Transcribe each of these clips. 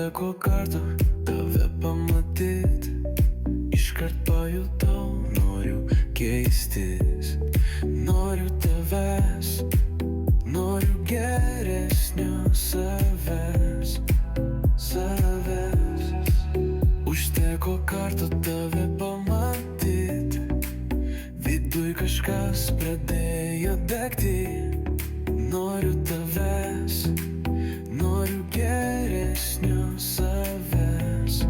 Užteko karto tave pamatyt, iškart pajutau, noriu keistis. Noriu tavęs, noriu geresnio savęs. Užteko karto tave pamatyt, viduj kažkas pradėjo degti. Noriu tavęs, noriu geresnio savęs.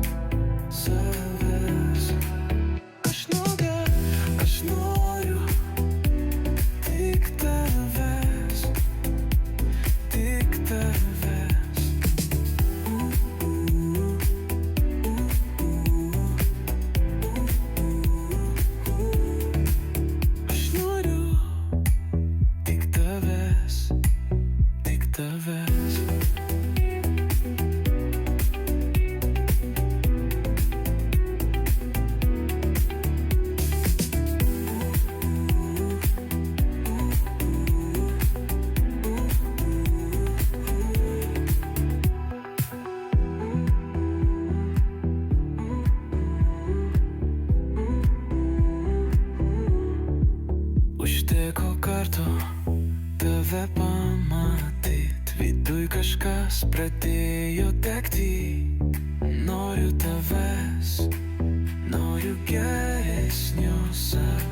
Aš noriu tik tavęs, tik tavęs. Aš noriu tik tavęs, tik tavęs. Užteko karto tave pamatyt, viduj kažkas pradėjo degti. Noriu tavęs, noriu geresnio savęs.